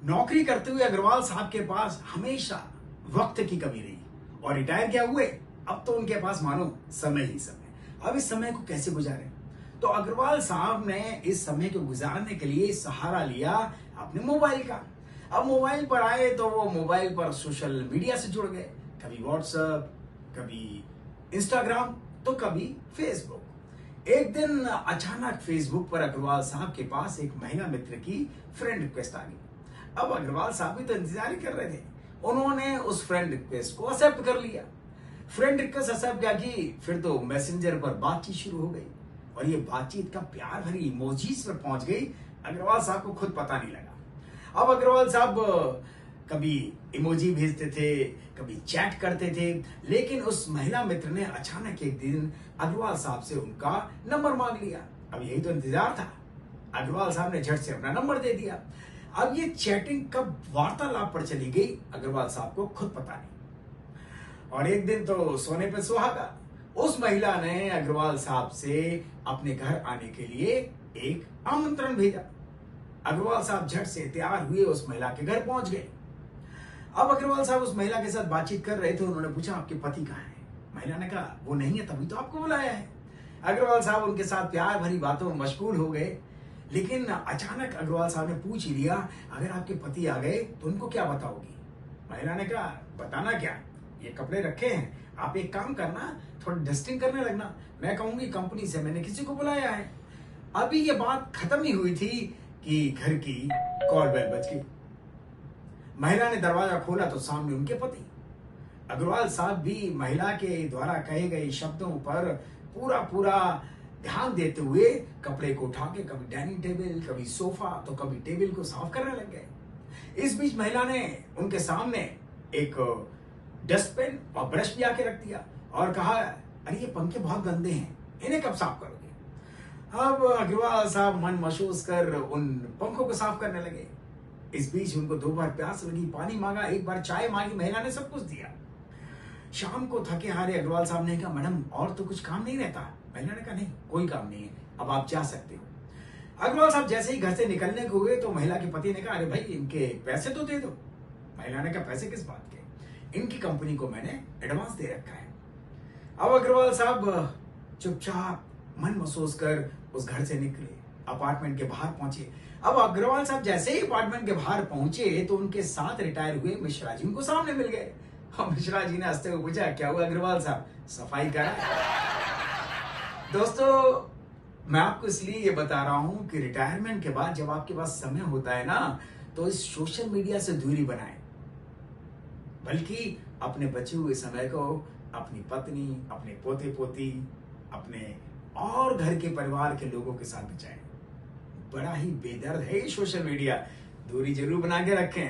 नौकरी करते हुए अग्रवाल साहब के पास हमेशा वक्त की कमी रही और रिटायर क्या हुए, अब तो उनके पास मानो समय ही समय। अब इस समय को कैसे गुजारें? तो अग्रवाल साहब ने इस समय को गुजारने के लिए सहारा लिया अपने मोबाइल का। अब मोबाइल पर आए तो वो मोबाइल पर सोशल मीडिया से जुड़ गए, कभी व्हाट्सएप, कभी इंस्टाग्राम, तो कभी फेसबुक। एक दिन अचानक फेसबुक पर अग्रवाल साहब के पास एक महिला मित्र की फ्रेंड रिक्वेस्ट आ गई। अब अग्रवाल साहब भी तो इंतजार ही कर रहे थे। उन्होंने उस फ्रेंड रिक्वेस्ट को एक्सेप्ट कर लिया। फ्रेंड रिक्वेस्ट एक्सेप्ट क्या की, फिर तो मैसेंजर पर बातचीत शुरू हो गई और ये बातचीत का प्यार भरी इमोजीज पर पहुंच गई। अग्रवाल साहब को खुद पता नहीं लगा। अब अग्रवाल साहब कभी इमोजी भेजते थे, कभी चैट करते थे, लेकिन उस महिला मित्र ने अचानक एक दिन अग्रवाल साहब से उनका नंबर मांग लिया। अब यही तो इंतजार था। अग्रवाल साहब ने झट से अपना नंबर दे दिया। अब ये चैटिंग कब वार्तालाप पर चली गई, अग्रवाल साहब को खुद पता नहीं। और एक दिन तो सोने पे सुहागा, उस महिला ने अग्रवाल साहब से अपने घर आने के लिए एक आमंत्रण भेजा। अग्रवाल साहब झट से तैयार हुए, उस महिला के घर पहुंच गए। अब अग्रवाल साहब उस महिला के साथ बातचीत कर रहे थे। उन्होंने पूछा, आपके पति कहाँ हैं? महिला ने कहा, वो नहीं है, तभी तो आपको बुलाया है। अग्रवाल साहब उनके साथ प्यार भरी बातों में मशगूल हो गए, लेकिन अचानक अग्रवाल साहब ने पूछ ही लिया, अगर आपके पति आ गए तो उनको क्या बताओगी? महिला ने कहा, बताना क्या, ये कपड़े रखे हैं, आप एक काम करना, थोड़ा डस्टिंग करने लगना, मैं कहूंगी कंपनी से मैंने किसी को बुलाया है। अभी ये बात खत्म ही हुई थी कि घर की कॉल बेल बज गई। महिला ने दरवाजा खोला तो सामने उनके पति। अग्रवाल साहब भी महिला के द्वारा कहे गए शब्दों पर पूरा पूरा ध्यान देते हुए कपड़े को उठा के कभी डाइनिंग टेबल, कभी सोफा, तो कभी टेबल को साफ करने लग गए। इस बीच महिला ने उनके सामने एक डस्टबिन और ब्रश भी आके रख दिया और कहा, अरे ये पंखे बहुत गंदे हैं, इन्हें कब साफ करोगे? अब अग्रवाल साहब मन मशहूस कर उन पंखों को साफ करने लगे। इस बीच उनको 2 बार प्यास लगी, पानी मांगा, 1 बार चाय मांगी, महिला ने सब कुछ दिया। शाम को थके हारे अग्रवाल साहब ने कहा, मैडम और तो कुछ काम नहीं रहता? महिला ने कहा, नहीं कोई काम नहीं है, अब आप जा सकते हो। अग्रवाल साहब जैसे ही घर से निकलने को हुए तो महिला के पति ने कहा, अरे भाई इनके पैसे तो दे दो। महिला ने कहा, पैसे किस बात के? इनकी कंपनी को मैंने एडवांस दे रखा है। अब अग्रवाल साहब चुपचाप मन महसूस कर उस घर से निकले, अपार्टमेंट के बाहर पहुंचे। अब अग्रवाल साहब जैसे ही अपार्टमेंट के बाहर पहुंचे तो उनके साथ रिटायर हुए मिश्रा जी उनको सामने मिल गए। और मिश्रा जी ने हंसते हुए पूछा, क्या हुआ अग्रवाल साहब, सफाई करा? दोस्तों, मैं आपको इसलिए ये बता रहा हूं कि रिटायरमेंट के बाद जब आपके पास समय होता है ना, तो इस सोशल मीडिया से दूरी बनाएं, बल्कि अपने बचे हुए समय को अपनी पत्नी, अपने पोते पोती, अपने और घर के परिवार के लोगों के साथ बिताएं। बड़ा ही बेदर्द है ये सोशल मीडिया, दूरी जरूर बना के रखें।